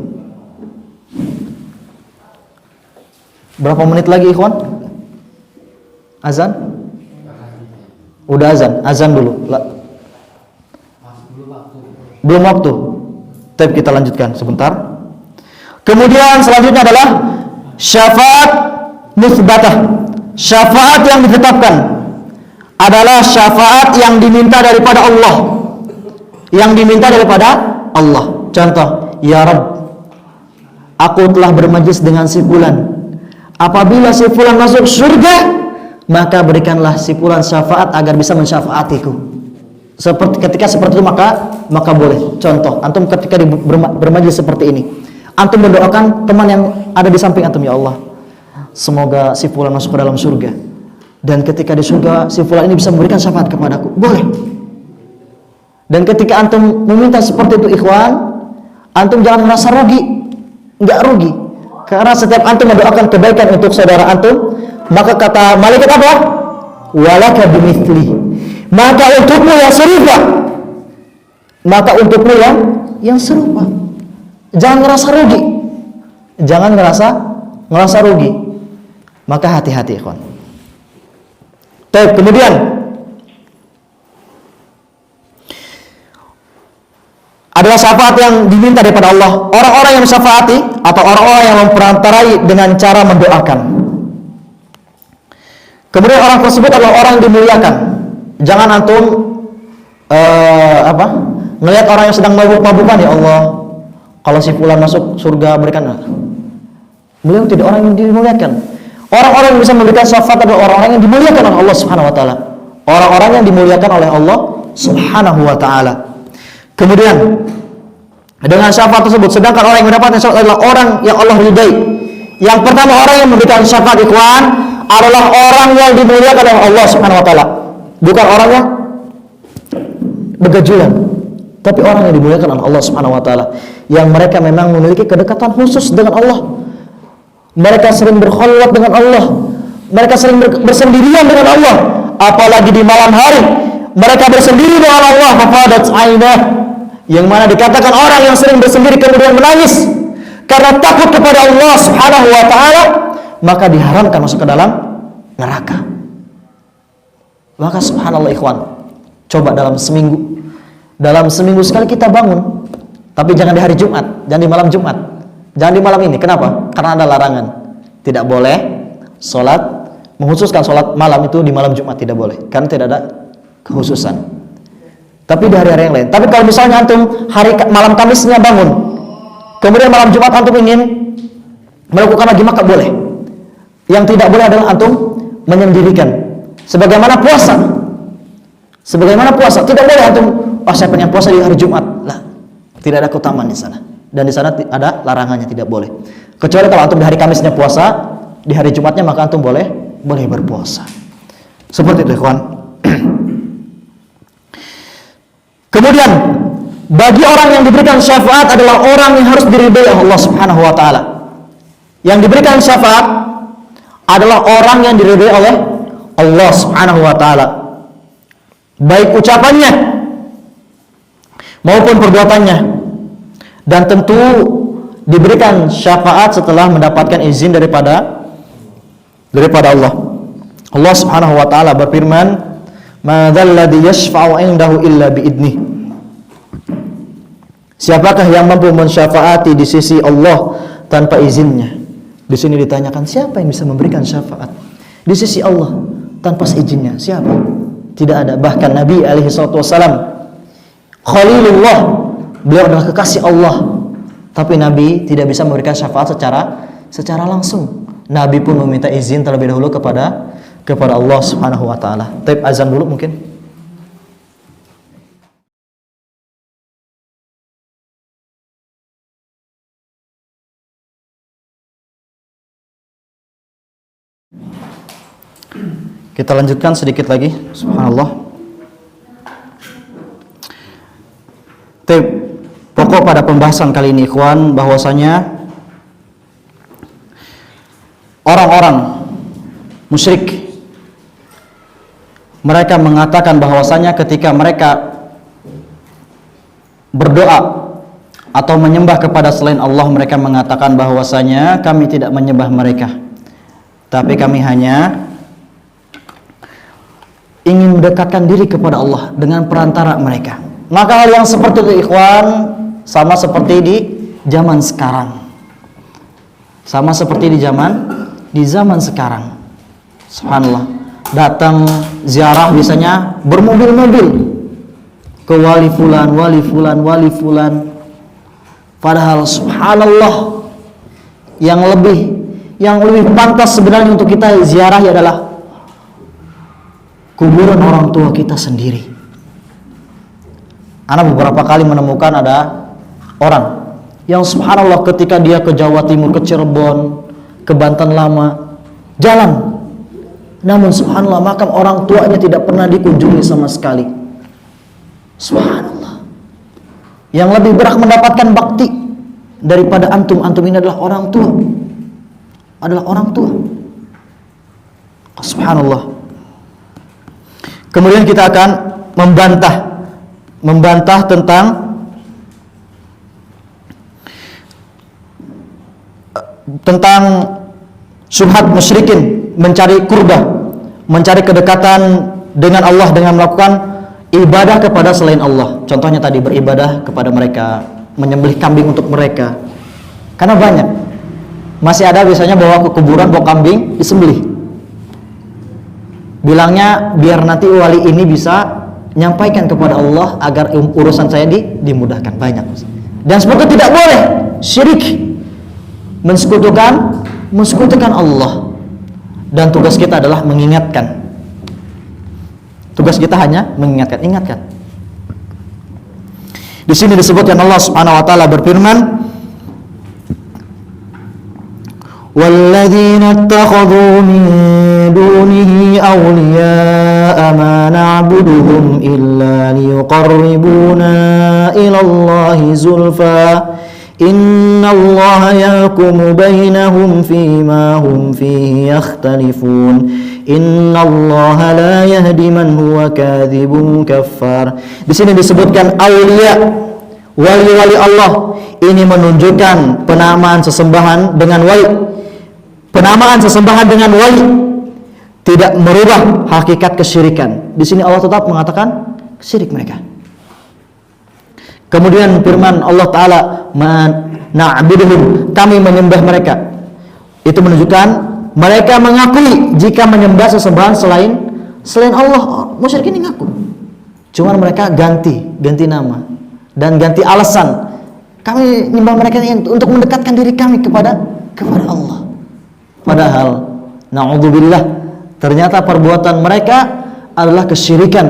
Berapa menit lagi ikhwan? Azan? Udah azan dulu. Belum waktu. Tapi kita lanjutkan sebentar. Kemudian selanjutnya adalah syafaat musbatah. Syafaat yang ditetapkan adalah syafaat yang diminta daripada Allah. Contoh, ya Rabb, aku telah bermajlis dengan si fulan. Apabila si fulan masuk surga, maka berikanlah si fulan syafaat agar bisa mensyafaatiku. Ketika seperti itu maka boleh. Contoh, antum ketika bermajlis seperti ini, antum mendoakan teman yang ada di samping antum, ya Allah, semoga si fulan masuk ke dalam surga. Dan ketika di surga si fulan ini bisa memberikan syafaat kepadaku. Boleh. Dan ketika antum meminta seperti itu ikhwan, antum jangan merasa rugi. Enggak rugi. Karena setiap antum mendoakan kebaikan untuk saudara antum, maka kata malaikat apa? Walaka bimithli. Maka untukmu yang serupa. Jangan ngerasa rugi. Maka hati-hati ikhwan. Kemudian adalah syafaat yang diminta daripada Allah. Orang-orang yang syafaati atau orang-orang yang memperantarai dengan cara mendoakan. Kemudian orang tersebut adalah orang yang dimuliakan. Jangan antum ngelihat orang yang sedang mabuk-mabukan, ya Allah, kalau si fulan masuk surga berikan. Beliau tidak orang yang dimuliakan. Orang-orang yang bisa memberikan syafaat adalah orang-orang yang dimuliakan oleh Allah Subhanahu wa taala. Orang-orang yang dimuliakan oleh Allah Subhanahu wa taala. Kemudian dengan syafaat tersebut, sedangkan orang yang mendapatkan syafaat adalah orang yang Allah ridai. Yang pertama, orang yang memberikan syafaat ikhwan adalah orang yang dimuliakan oleh Allah Subhanahu wa taala. Bukan orang yang begajulan. Tapi orang yang dimuliakan oleh Allah Subhanahu wa taala, yang mereka memang memiliki kedekatan khusus dengan Allah. Mereka sering berkhalwat dengan Allah. Mereka sering bersendirian dengan Allah. Apalagi di malam hari, mereka bersendiri dengan Allah. Fafadat ainah, yang mana dikatakan orang yang sering bersendiri kemudian menangis karena takut kepada Allah Subhanahu wa taala, maka diharamkan masuk ke dalam neraka. Maka subhanallah ikhwan, coba dalam seminggu sekali kita bangun, tapi jangan di hari Jumat, jangan di malam Jumat, jangan di malam ini. Kenapa? Karena ada larangan, tidak boleh sholat, menghususkan sholat malam itu di malam Jumat, tidak boleh, karena tidak ada kekhususan. Tapi di hari-hari yang lain. Tapi kalau misalnya antum malam Kamisnya bangun, kemudian malam Jumat antum ingin melakukan lagi, maka boleh. Yang tidak boleh adalah antum menyendirikan. Sebagaimana puasa, tidak boleh antum, saya pengen puasa di hari Jumat. Lah, tidak ada keutamaan di sana. Dan di sana ada larangannya, tidak boleh. Kecuali kalau antum di hari Kamisnya puasa, di hari Jumatnya maka antum boleh berpuasa. Seperti itu, ikhwan. Kemudian bagi orang yang diberikan syafaat adalah orang yang harus diridhai Allah Subhanahu wa taala. Yang diberikan syafaat adalah orang yang diridhai oleh Allah Subhanahu wa taala, baik ucapannya maupun perbuatannya, dan tentu diberikan syafaat setelah mendapatkan izin daripada Allah. Allah Subhanahu wa taala berfirman, "Ma dzalladzi yashfa'u 'indahu illa bi'idnih." Siapakah yang mampu mensyafaati di sisi Allah tanpa izinnya? Di sini ditanyakan, siapa yang bisa memberikan syafaat di sisi Allah tanpa seizinnya? Siapa? Tidak ada. Bahkan Nabi alaihi salatu wasalam, Khalilullah, beliau adalah kekasih Allah, tapi Nabi tidak bisa memberikan syafaat secara langsung. Nabi pun meminta izin terlebih dahulu kepada Allah Subhanahu wa taala. Taib azan dulu mungkin. Kita lanjutkan sedikit lagi. Subhanallah. Pokok pada pembahasan kali ini, ikhwan, bahwasanya orang-orang musyrik, mereka mengatakan bahwasanya ketika mereka berdoa atau menyembah kepada selain Allah, mereka mengatakan bahwasanya kami tidak menyembah mereka, tapi kami hanya ingin mendekatkan diri kepada Allah dengan perantara mereka. Maka hal yang seperti itu, ikhwan, sama seperti di zaman sekarang. Sama seperti di zaman sekarang. Subhanallah. Datang ziarah biasanya bermobil-mobil ke wali fulan. Padahal subhanallah, yang lebih pantas sebenarnya untuk kita ziarah adalah kuburan orang tua kita sendiri. Ana beberapa kali menemukan ada orang yang subhanallah ketika dia ke Jawa Timur, ke Cirebon, ke Banten Lama, jalan, namun subhanallah makam orang tuanya tidak pernah dikunjungi sama sekali. Subhanallah. Yang lebih berhak mendapatkan bakti daripada antum ini adalah orang tua. Subhanallah. Kemudian kita akan membantah tentang syubhat musyrikin, mencari qurbah, mencari kedekatan dengan Allah dengan melakukan ibadah kepada selain Allah. Contohnya tadi beribadah kepada mereka, menyembelih kambing untuk mereka. Karena banyak masih ada biasanya bawa ke kuburan, bawa kambing disembelih. Bilangnya biar nanti wali ini bisa nyampaikan kepada Allah agar urusan saya dimudahkan. Banyak. Dan seperti itu tidak boleh. Syirik, mensekutukan Allah. Dan tugas kita adalah mengingatkan. Tugas kita hanya ingatkan. Di sini disebutkan Allah Subhanahu wa taala berfirman, والذين اتخذوا من دونه أولياء ما نعبدهم إلا ليقربونا إلى الله زلفى إن الله يحكم بينهم فيما هم فيه يختلفون إن الله لا يهدي من هو كاذب كفار. Di sini disebutkan aulia, wali-wali Allah. Ini menunjukkan penamaan sesembahan dengan wali. Penamaan sesembahan dengan wali tidak merubah hakikat kesyirikan. Di sini Allah tetap mengatakan syirik mereka. Kemudian firman Allah Ta'ala, na'buduhum, kami menyembah mereka. Itu menunjukkan mereka mengakui jika menyembah sesembahan selain Allah. Musyrik ini ngaku. Cuman mereka ganti nama dan ganti alasan. Kami menyembah mereka untuk mendekatkan diri kami kepada Allah. Padahal na'udzubillah, ternyata perbuatan mereka adalah kesyirikan,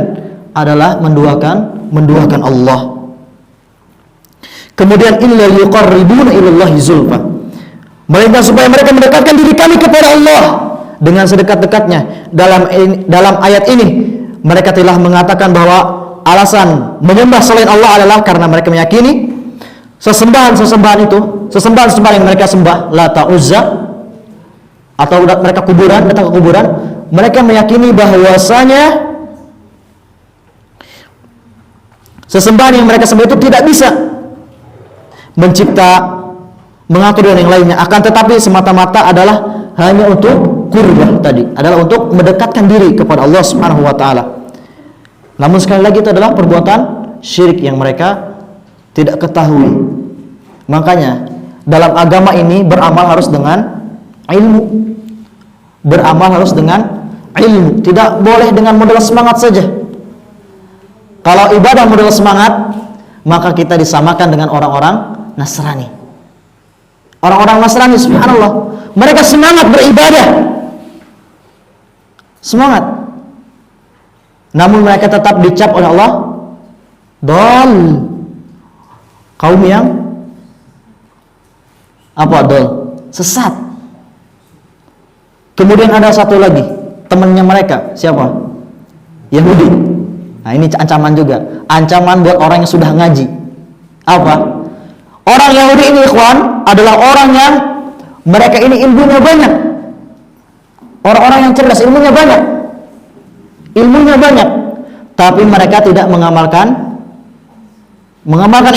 adalah menduakan Allah. Kemudian illa yuqarribuna ilallahi zulfa, mereka supaya mereka mendekatkan diri kami kepada Allah dengan sedekat-dekatnya. Dalam ayat ini mereka telah mengatakan bahwa alasan menyembah selain Allah adalah karena mereka meyakini sesembahan yang mereka sembah, Lata, Uzza, atau mereka datang ke kuburan, mereka meyakini bahwasanya sesembahan yang mereka sembah itu tidak bisa mencipta, mengatur dan yang lainnya, akan tetapi semata-mata adalah hanya untuk qurbah tadi, adalah untuk mendekatkan diri kepada Allah Subhanahu wa taala. Namun sekali lagi itu adalah perbuatan syirik yang mereka tidak ketahui. Makanya dalam agama ini beramal harus dengan ilmu. Beramal harus dengan ilmu, tidak boleh dengan modal semangat saja. Kalau ibadah modal semangat, maka kita disamakan dengan orang-orang Nasrani. Orang-orang Nasrani, subhanallah, mereka semangat beribadah, semangat, namun mereka tetap dicap oleh Allah dol, kaum yang dol, sesat. Kemudian ada satu lagi temannya mereka, siapa? Yahudi. Nah, ini ancaman juga, ancaman buat orang yang sudah ngaji. Apa? Orang Yahudi ini, ikhwan, adalah orang yang mereka ini ilmunya banyak. Orang-orang yang cerdas, ilmunya banyak, tapi mereka tidak mengamalkan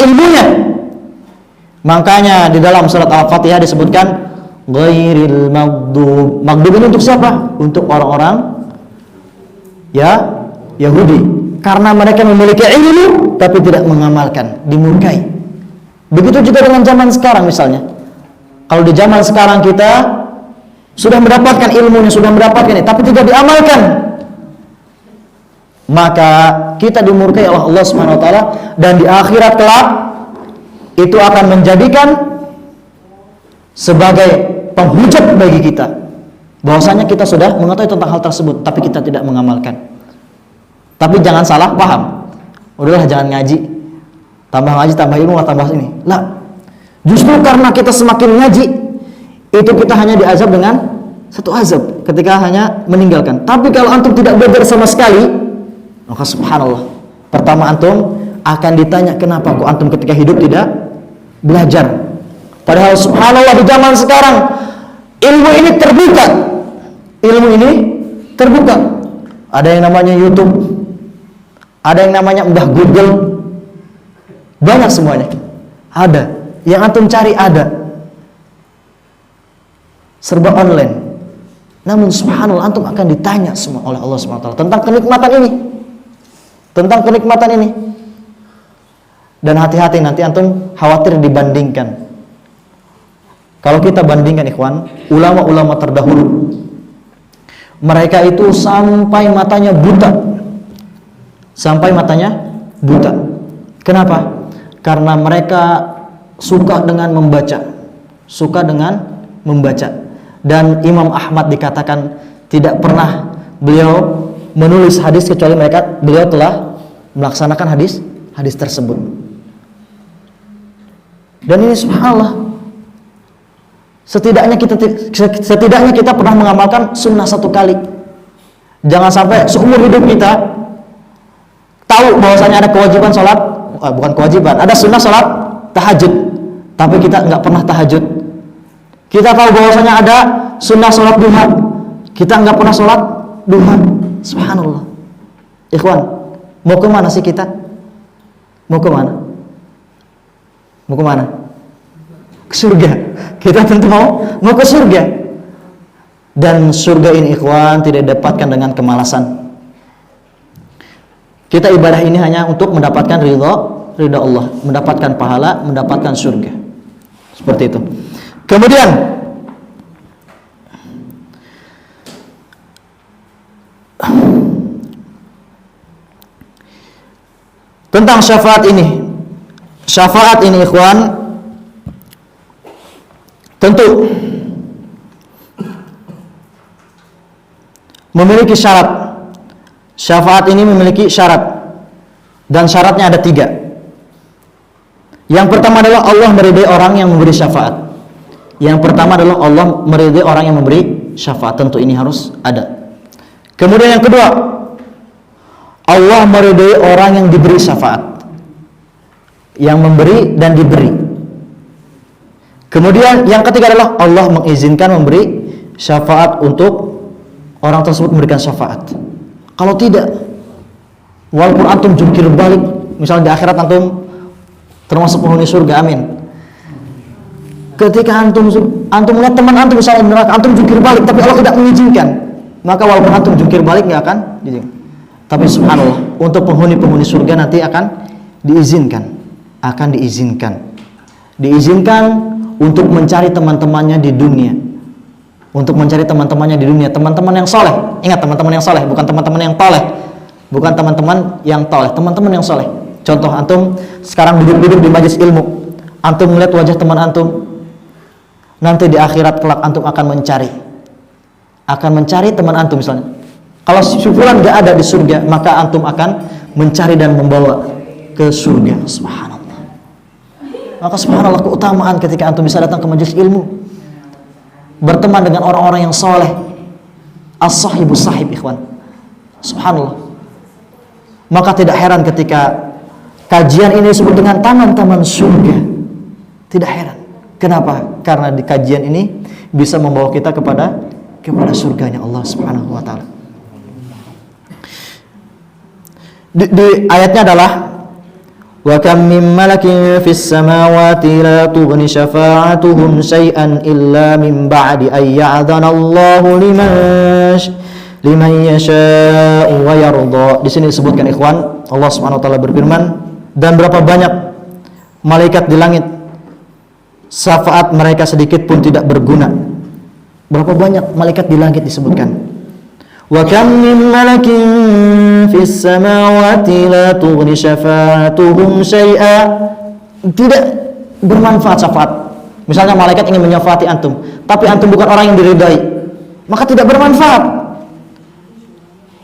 ilmunya. Makanya di dalam surat Al-Fatihah disebutkan ghairil maghdub. Maghdub ini untuk siapa? Untuk orang-orang Yahudi, karena mereka memiliki ilmu tapi tidak mengamalkan, dimurkai. Begitu juga dengan zaman sekarang misalnya. Kalau di zaman sekarang kita sudah mendapatkan ilmunya, sudah mendapatkan ini, tapi tidak diamalkan, maka kita dimurkai oleh Allah Subhanahu wa taala, dan di akhirat kelak itu akan menjadikan sebagai penghujat bagi kita bahwasanya kita sudah mengetahui tentang hal tersebut tapi kita tidak mengamalkan. Tapi jangan salah paham. Udahlah, jangan ngaji. Tambah ngaji, tambah ilmu, tambah ini. Lah, justru karena kita semakin ngaji, itu kita hanya diazab dengan satu azab ketika hanya meninggalkan. Tapi kalau antum tidak belajar sama sekali, maka subhanallah, pertama antum akan ditanya kenapa kok antum ketika hidup tidak belajar. Padahal subhanallah di zaman sekarang ilmu ini terbuka. Ada yang namanya YouTube, ada yang namanya Google. Banyak semuanya. Ada. Yang antum cari ada. Serba online. Namun subhanallah antum akan ditanya semua oleh Allah SWT tentang kenikmatan ini. Dan hati-hati, nanti antum khawatir dibandingkan. Kalau kita bandingkan ikhwan, ulama-ulama terdahulu, mereka itu sampai matanya buta. Kenapa? Karena mereka suka dengan membaca. Dan Imam Ahmad dikatakan tidak pernah beliau menulis hadis kecuali beliau telah melaksanakan hadis tersebut. Dan ini subhanallah, Setidaknya kita pernah mengamalkan sunnah satu kali. Jangan sampai seumur hidup kita tahu bahwasanya ada kewajiban sholat, bukan kewajiban, ada sunnah sholat tahajud, tapi kita nggak pernah tahajud. Kita tahu bahwasanya ada sunnah sholat duha, kita nggak pernah sholat duha. Subhanallah. Ikhwan, mau ke mana sih kita? Mau ke mana? Mau ke mana? Ke surga. Kita tentu mau ke surga. Dan surga ini ikhwan tidak didapatkan dengan kemalasan. Kita ibadah ini hanya untuk mendapatkan ridha Allah, mendapatkan pahala, mendapatkan surga. Seperti itu. Kemudian tentang syafaat ini. Syafaat ini ikhwan tentu memiliki syarat. Syafaat ini memiliki syarat, dan syaratnya ada 3. Yang pertama adalah Allah meridai orang yang memberi syafaat. Yang pertama adalah Allah meridai orang yang memberi syafaat. Tentu ini harus ada. Kemudian yang kedua, Allah meridai orang yang diberi syafaat, yang memberi dan diberi. Kemudian yang ketiga adalah Allah mengizinkan memberi syafaat untuk orang tersebut memberikan syafaat. Kalau tidak, walaupun antum jungkir balik, misalnya di akhirat antum termasuk penghuni surga, amin. Ketika antum melihat teman antum misalnya di neraka, antum jungkir balik, tapi Allah tidak mengizinkan, maka walaupun antum jungkir balik nggak akan diizinkan. Tapi subhanallah, untuk penghuni surga nanti akan diizinkan untuk mencari teman-temannya di dunia. Untuk mencari teman-temannya di dunia, teman-teman yang soleh. Ingat, teman-teman yang soleh, bukan teman-teman yang toleh. Bukan teman-teman yang toleh, teman-teman yang soleh. Contoh, antum sekarang duduk-duduk di majelis ilmu, antum melihat wajah teman antum, nanti di akhirat kelak antum akan mencari teman antum misalnya. Kalau si fulan gak ada di surga, maka antum akan mencari dan membawa ke surga. Subhanallah. Maka subhanallah, keutamaan ketika antum bisa datang ke majelis ilmu, berteman dengan orang-orang yang soleh. As-sahibus sahib, ikhwan. Subhanallah. Maka tidak heran ketika kajian ini disebut dengan taman-taman surga. Tidak heran. Kenapa? Karena di kajian ini bisa membawa kita kepada surganya Allah Subhanahu wa taala. Di ayatnya adalah wa kam min malakin fis samawati la tughni syafa'atuhum syai'an illa min ba'di ay ya'dhana Allahu liman yasha'u wa yarda. Di sini disebutkan ikhwan, Allah Subhanahu wa taala berfirman, dan berapa banyak malaikat di langit, syafaat mereka sedikit pun tidak berguna. Berapa banyak malaikat di langit disebutkan. Wa kam min malakin fis samawati la tughni syafa'atuhum syai'a. Tidak bermanfaat syafaat. Misalnya malaikat ingin menyafaati antum, tapi antum bukan orang yang diridai, maka tidak bermanfaat.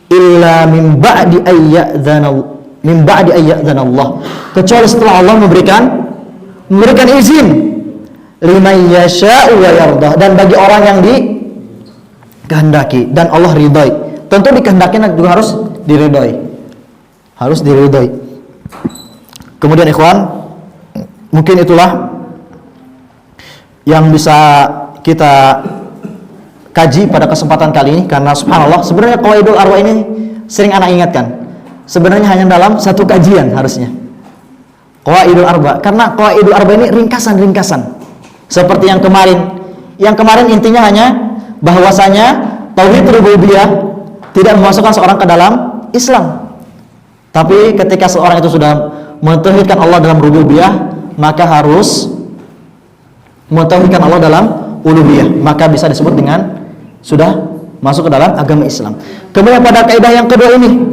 Illa min ba'di ayyadzana Allah. Kecuali setelah Allah memberikan izin. Liman yasha'u wa yardah. Dan bagi orang yang dikehendaki dan Allah ridai. Tentu dikehendakinya juga harus diridai. Kemudian ikhwan, mungkin itulah yang bisa kita kaji pada kesempatan kali ini, karena subhanallah sebenarnya qawaidul arwa ini sering anak ingatkan. Sebenarnya hanya dalam satu kajian harusnya. Qawaidul arba, karena qawaidul arba ini ringkasan-ringkasan. Seperti yang kemarin. Yang kemarin intinya hanya bahwasanya tauhid rububiyah tidak memasukkan seorang ke dalam Islam. Tapi ketika seorang itu sudah mentauhidkan Allah dalam rububiyah, maka harus mentauhidkan Allah dalam uluhiyah, maka bisa disebut dengan sudah masuk ke dalam agama Islam. Kemudian pada kaidah yang kedua ini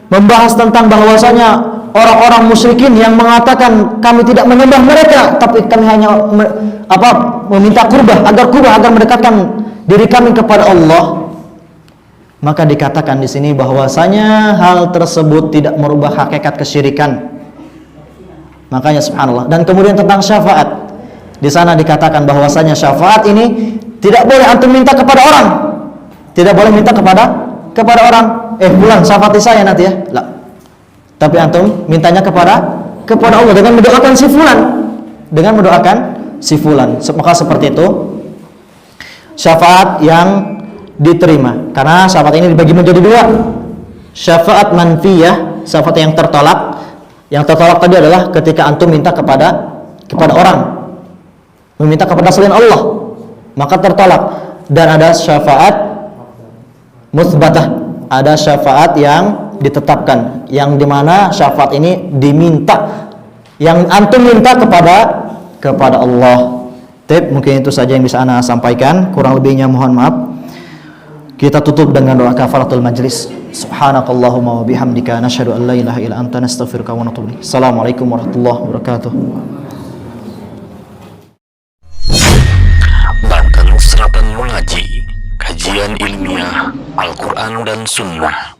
membahas tentang bahwasanya orang-orang musyrikin yang mengatakan kami tidak menyembah mereka, tapi kami hanya meminta kurbah agar mendekatkan diri kami kepada Allah. Maka dikatakan di sini bahwasanya hal tersebut tidak merubah hakikat kesyirikan. Makanya subhanallah. Dan kemudian tentang syafaat, Di sana dikatakan bahwasanya syafaat ini tidak boleh antum minta kepada orang. Tidak boleh minta kepada orang. Bulan syafaati saya nanti ya. Lah. Tapi antum mintanya kepada Allah dengan mendoakan si fulan. Dengan mendoakan si fulan. Maka seperti itu syafaat yang diterima. Karena syafaat ini dibagi menjadi dua. Syafaat manfiyah, syafaat yang tertolak. Yang tertolak tadi adalah ketika antum minta kepada orang, meminta kepada selain Allah, maka tertolak. Dan ada syafaat musbatah, ada syafaat yang ditetapkan, yang dimana syafaat ini diminta, yang antum minta kepada Allah. Mungkin itu saja yang bisa ana sampaikan, kurang lebihnya mohon maaf. Kita tutup dengan doa kafaratul majlis. Subhanakallahumma wa bihamdika nasyhadu an la ilaha illa anta nastaghfiruka wa natubu ilaik. Assalamualaikum warahmatullahi wabarakatuh. Banten Selatan mengaji kajian ilmiah Al-Quran dan Sunnah.